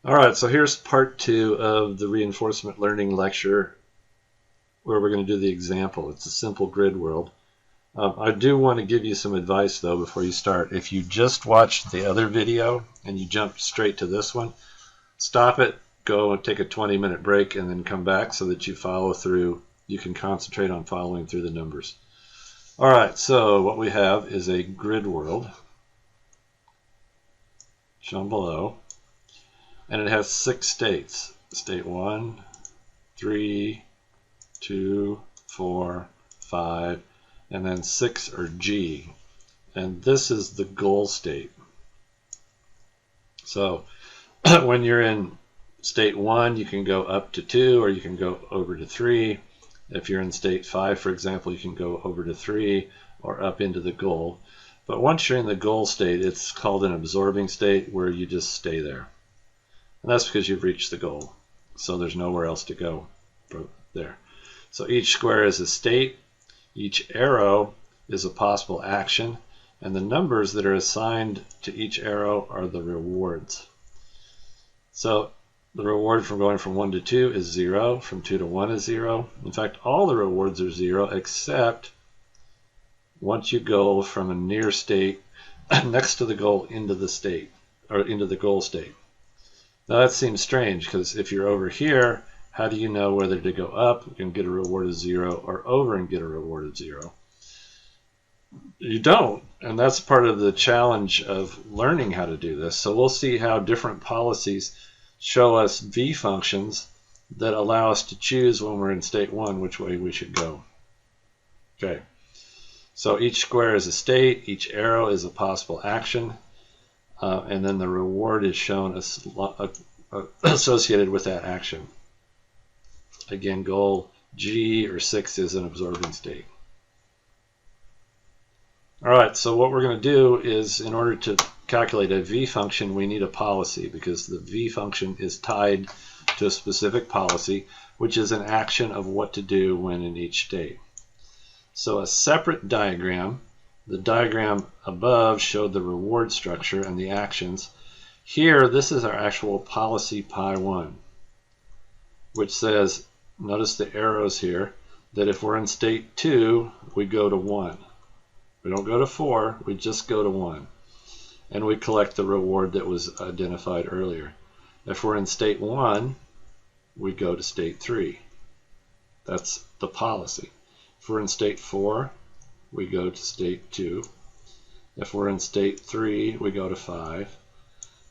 All right, so here's part 2 of the reinforcement learning lecture where we're going to do the example. It's a simple grid world. I do want to give you some advice though before you start. If you just watched the other video and you jumped straight to this one, stop it, go and take a 20-minute break and then come back so that you follow through. You can concentrate on following through the numbers. All right, so what we have is a grid world shown below. And it has 6 states. State 1, 3, 2, 4, 5, and then 6 or G. And this is the goal state. So when you're in state 1, you can go up to 2 or you can go over to 3. If you're in state 5, for example, you can go over to 3 or up into the goal. But once you're in the goal state, it's called an absorbing state where you just stay there. And that's because you've reached the goal. So there's nowhere else to go from there. So each square is a state. Each arrow is a possible action. And the numbers that are assigned to each arrow are the rewards. So the reward from going from 1 to 2 is 0. From 2 to 1 is 0. In fact, all the rewards are 0 except once you go from a near state next to the goal into the state, or into the goal state. Now that seems strange because if you're over here, how do you know whether to go up and get a reward of 0 or over and get a reward of 0? You don't, and that's part of the challenge of learning how to do this. So we'll see how different policies show us V functions that allow us to choose when we're in state 1 which way we should go. Okay, so each square is a state, each arrow is a possible action. And then the reward is shown as associated with that action. Again, goal G or 6 is an absorbing state. All right, so what we're going to do is, in order to calculate a V function, we need a policy because the V function is tied to a specific policy, which is an action of what to do when in each state. So a separate diagram. The diagram above showed the reward structure and the actions. Here, this is our actual policy pi1, which says, notice the arrows here, that if we're in state 2, we go to 1. We don't go to 4, we just go to 1. And we collect the reward that was identified earlier. If we're in state 1, we go to state 3. That's the policy. If we're in state 4, we go to state 2. If we're in state 3, we go to 5.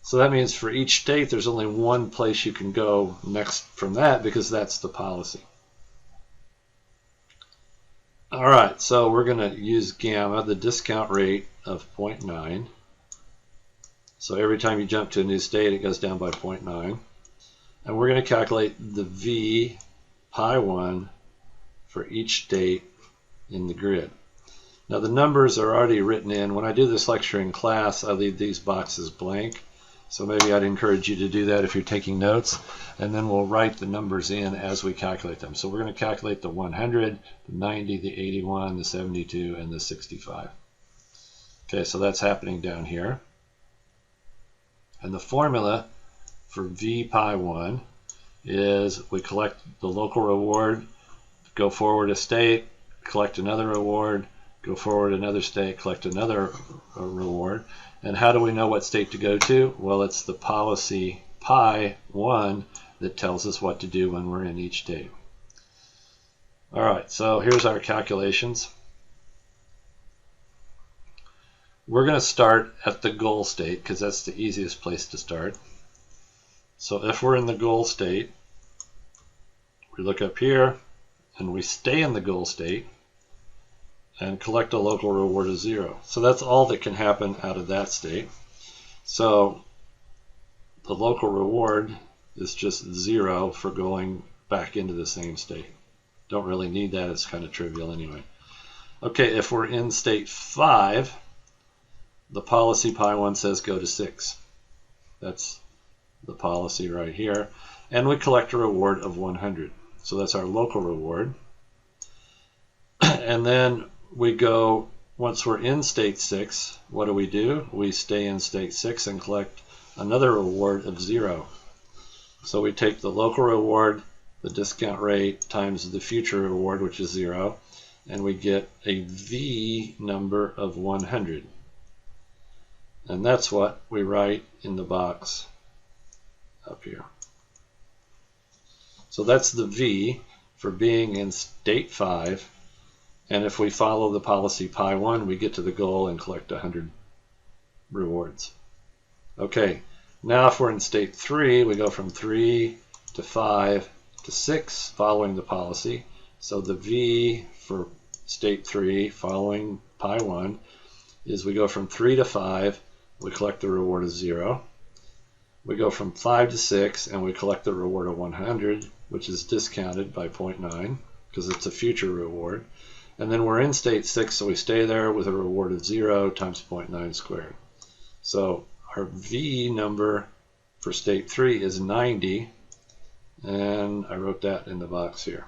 So that means for each state, there's only one place you can go next from that because that's the policy. All right, so we're going to use gamma, the discount rate of 0.9. So every time you jump to a new state, it goes down by 0.9. And we're going to calculate the V pi1 for each state in the grid. Now the numbers are already written in. When I do this lecture in class, I leave these boxes blank. So maybe I'd encourage you to do that if you're taking notes. And then we'll write the numbers in as we calculate them. So we're going to calculate the 100, the 90, the 81, the 72, and the 65. Okay, so that's happening down here. And the formula for V pi1 is we collect the local reward, go forward a state, collect another reward, go forward another state, collect another reward. And how do we know what state to go to? Well, it's the policy pi1 that tells us what to do when we're in each state. All right, so here's our calculations. We're going to start at the goal state because that's the easiest place to start. So if we're in the goal state, we look up here and we stay in the goal state and collect a local reward of 0. So that's all that can happen out of that state. So the local reward is just 0 for going back into the same state. Don't really need that, it's kind of trivial anyway. Okay, if we're in state 5, the policy pi1 says go to 6. That's the policy right here. And we collect a reward of 100. So that's our local reward. And then we go, once we're in state 6, what do? We stay in state 6 and collect another reward of 0. So we take the local reward, the discount rate, times the future reward, which is 0, and we get a V number of 100. And that's what we write in the box up here. So that's the V for being in state 5. And if we follow the policy Pi1, we get to the goal and collect 100 rewards. Okay, now if we're in state 3, we go from 3 to 5 to 6 following the policy. So the V for state 3 following Pi1 is we go from 3 to 5, we collect the reward of 0. We go from 5 to 6 and we collect the reward of 100, which is discounted by 0.9 because it's a future reward. And then we're in state 6, so we stay there with a reward of 0 times 0.9 squared. So our V number for state 3 is 90, and I wrote that in the box here.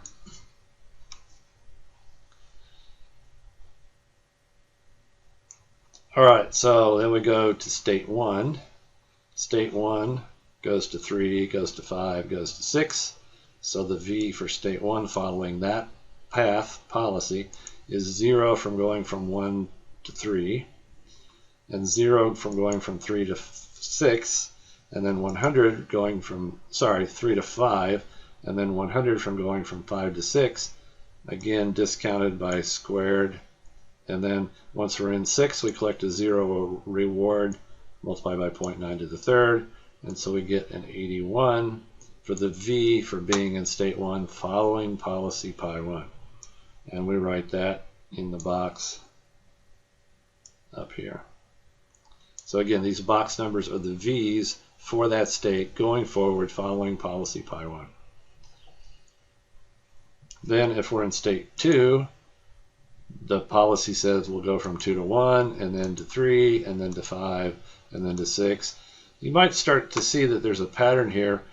All right, so then we go to state 1. State 1 goes to 3, goes to 5, goes to 6. So the V for state 1 following that path policy is 0 from going from 1 to 3, and 0 from going from 3 to 6, and then 100 going from, 3 to 5, and then 100 from going from 5 to 6, again discounted by squared. And then once we're in 6, we collect a 0 reward, multiply by 0.9 to the third, and so we get an 81 for the V for being in state 1 following policy Pi1. And we write that in the box up here. So again, these box numbers are the V's for that state going forward following policy Pi1. Then if we're in state 2, the policy says we'll go from 2 to 1, and then to 3, and then to 5, and then to 6. You might start to see that there's a pattern here.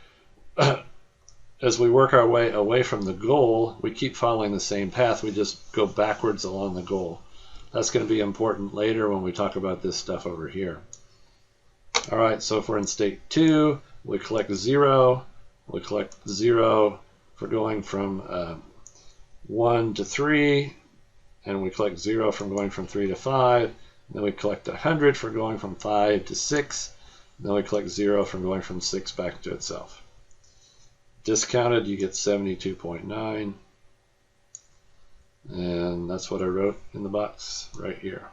As we work our way away from the goal, we keep following the same path. We just go backwards along the goal. That's going to be important later when we talk about this stuff over here. All right, so if we're in state 2, we collect 0. We collect 0 for going from 1 to 3, and we collect 0 from going from 3 to 5. Then we collect 100 for going from 5 to 6. Then we collect 0 from going from 6 back to itself. Discounted, you get 72.9. And that's what I wrote in the box right here.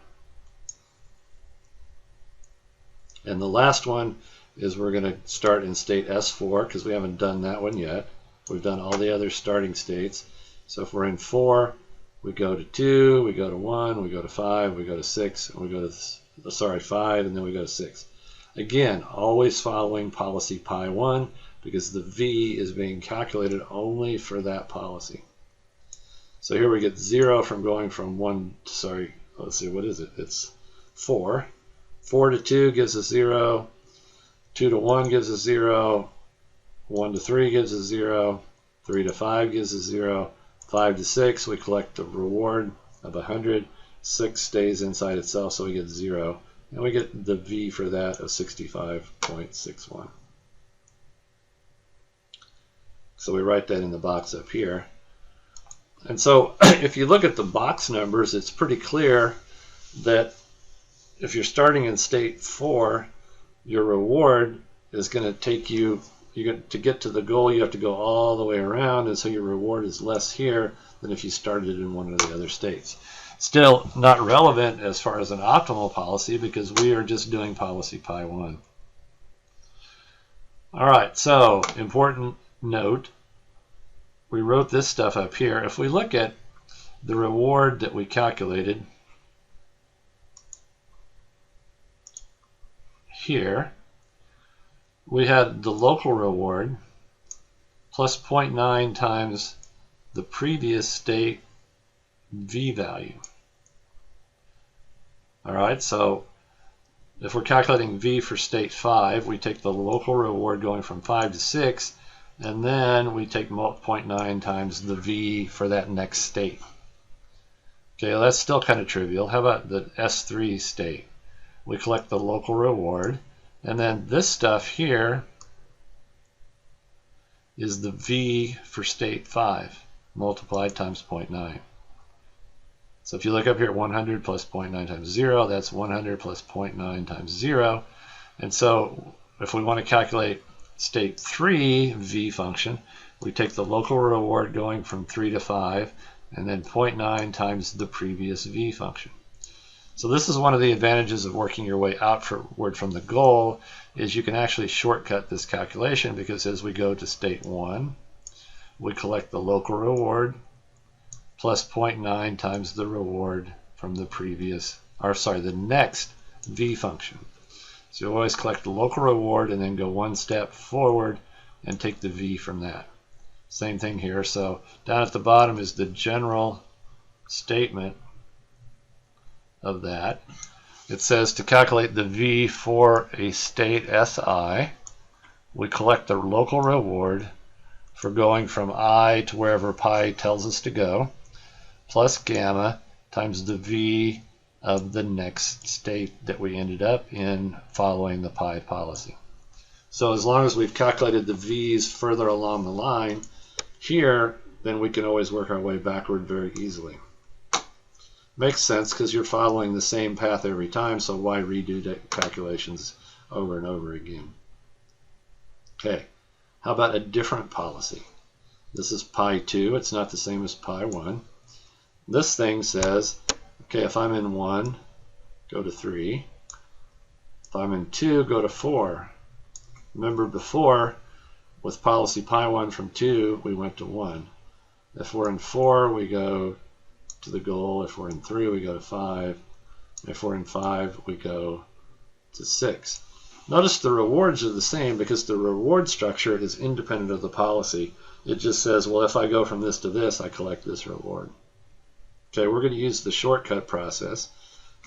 And the last one is we're going to start in state S4 because we haven't done that one yet. We've done all the other starting states. So if we're in 4, we go to 2, we go to 1, we go to 5, we go to 6, and we go to 5, and then we go to 6. Again, always following policy Pi1 because the V is being calculated only for that policy. So here we get 0 from going from 1, let's see, what is it? It's 4. 4 to 2 gives us 0. 2 to 1 gives us 0. 1 to 3 gives us 0. 3 to 5 gives us 0. 5 to 6, we collect a reward of 100. 6 stays inside itself, so we get 0. And we get the V for that of 65.61. So we write that in the box up here. And so if you look at the box numbers, it's pretty clear that if you're starting in state 4, your reward is going to take you, to get to the goal, you have to go all the way around, and so your reward is less here than if you started in one of the other states. Still not relevant as far as an optimal policy because we are just doing policy Pi1. All right, so important note, we wrote this stuff up here. If we look at the reward that we calculated here, we had the local reward plus 0.9 times the previous state V value. All right, so if we're calculating V for state 5, we take the local reward going from 5 to 6, and then we take 0.9 times the V for that next state. Okay, well, that's still kind of trivial. How about the S3 state? We collect the local reward, and then this stuff here is the V for state 5 multiplied times 0.9. So if you look up here, 100 plus 0.9 times 0, that's 100 plus 0.9 times 0. And so if we want to calculate state 3 V function, we take the local reward going from 3 to 5, and then 0.9 times the previous V function. So this is one of the advantages of working your way outward from the goal, is you can actually shortcut this calculation, because as we go to state 1, we collect the local reward plus 0.9 times the reward from the the next V function. So you always collect the local reward and then go one step forward and take the V from that. Same thing here. So down at the bottom is the general statement of that. It says to calculate the V for a state Si, we collect the local reward for going from I to wherever pi tells us to go, plus gamma times the V of the next state that we ended up in following the pi policy. So as long as we've calculated the V's further along the line here, then we can always work our way backward very easily. Makes sense because you're following the same path every time, so why redo the calculations over and over again? Okay, how about a different policy? This is pi 2, it's not the same as pi 1. This thing says, okay, if I'm in 1, go to 3. If I'm in 2, go to 4. Remember before, with policy pi 1 from 2, we went to 1. If we're in 4, we go to the goal. If we're in 3, we go to 5. If we're in 5, we go to 6. Notice the rewards are the same because the reward structure is independent of the policy. It just says, well, if I go from this to this, I collect this reward. Okay, we're going to use the shortcut process,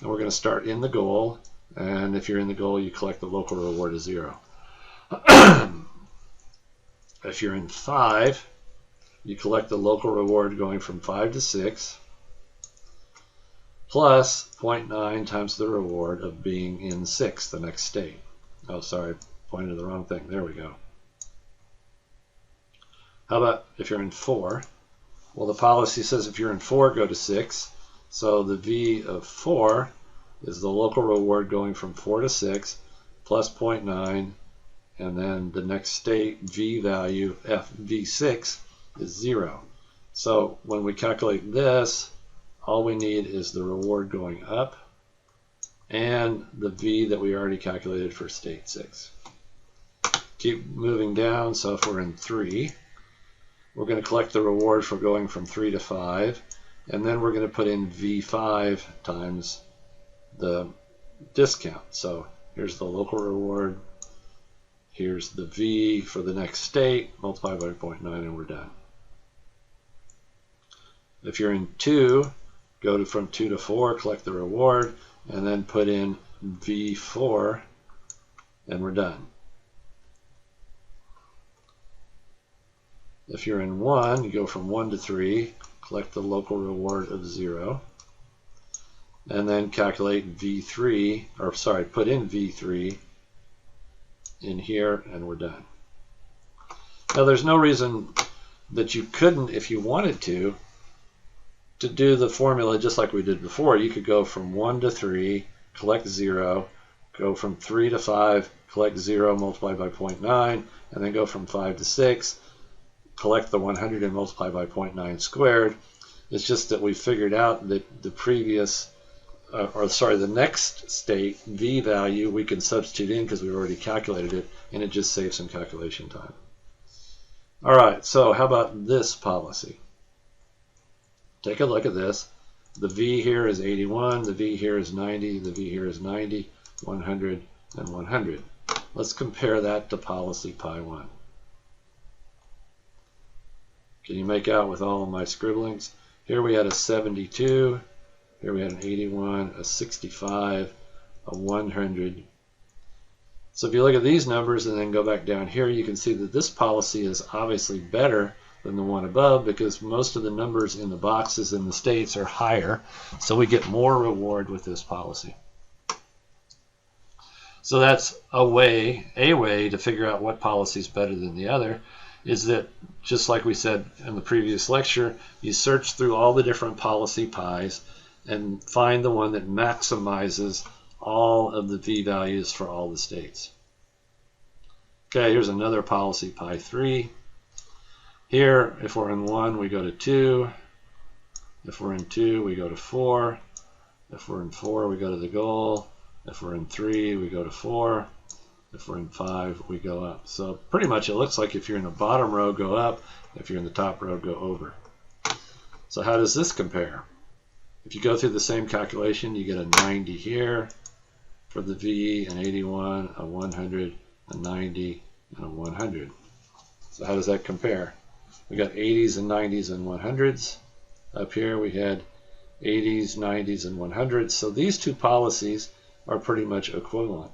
and we're going to start in the goal, and if you're in the goal, you collect the local reward as 0. If you're in 5, you collect the local reward going from 5 to 6, plus 0.9 times the reward of being in 6, the next state. Oh, sorry, pointed to the wrong thing. There we go. How about if you're in 4? Well, the policy says if you're in 4, go to 6. So the V of 4 is the local reward going from 4 to 6, plus 0.9, and then the next state, V value, V6, is 0. So when we calculate this, all we need is the reward going up and the V that we already calculated for state 6. Keep moving down, so if we're in 3, we're going to collect the reward for going from 3 to 5, and then we're going to put in V5 times the discount. So here's the local reward, here's the V for the next state, multiplied by 0.9, and we're done. If you're in 2, go from 2 to 4, collect the reward, and then put in V4, and we're done. If you're in 1, you go from 1 to 3, collect the local reward of 0, and then calculate V3, or sorry, put in V3 in here, and we're done. Now there's no reason that you couldn't, if you wanted to do the formula just like we did before. You could go from 1 to 3, collect 0, go from 3 to 5, collect 0 multiplied by 0.9, and then go from 5 to 6, collect the 100 and multiply by 0.9 squared. It's just that we figured out that the previous, the next state, V value, we can substitute in because we've already calculated it, and it just saves some calculation time. All right, so how about this policy? Take a look at this. The V here is 81, the V here is 90, the V here is 90, 100, and 100. Let's compare that to policy pi 1. Can you make out with all of my scribblings? Here we had a 72, here we had an 81, a 65, a 100. So if you look at these numbers and then go back down here, you can see that this policy is obviously better than the one above because most of the numbers in the boxes in the states are higher, so we get more reward with this policy. So that's a way to figure out what policy is better than the other, is that, just like we said in the previous lecture, you search through all the different policy pies and find the one that maximizes all of the v-values for all the states. Okay, here's another policy pi 3. Here, if we're in 1, we go to 2. If we're in 2, we go to 4. If we're in 4, we go to the goal. If we're in 3, we go to 4. If we're in 5, we go up. So pretty much it looks like if you're in the bottom row, go up. If you're in the top row, go over. So how does this compare? If you go through the same calculation, you get a 90 here for the V, an 81, a 100, a 90, and a 100. So how does that compare? We got 80s and 90s and 100s. Up here we had 80s, 90s, and 100s. So these two policies are pretty much equivalent.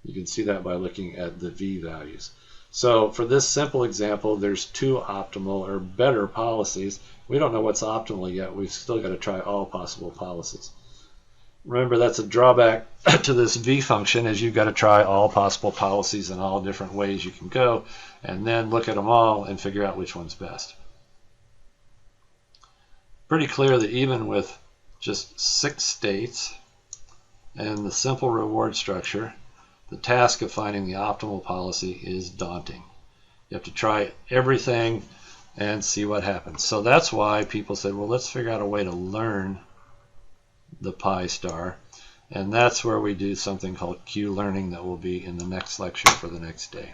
You can see that by looking at the V values. So for this simple example, there's two optimal or better policies. We don't know what's optimal yet. We've still got to try all possible policies. Remember, that's a drawback to this V function, is you've got to try all possible policies in all different ways you can go, and then look at them all and figure out which one's best. Pretty clear that even with just 6 states and the simple reward structure, the task of finding the optimal policy is daunting. You have to try everything and see what happens. So that's why people said, well, let's figure out a way to learn the pi star. And that's where we do something called Q-learning that will be in the next lecture for the next day.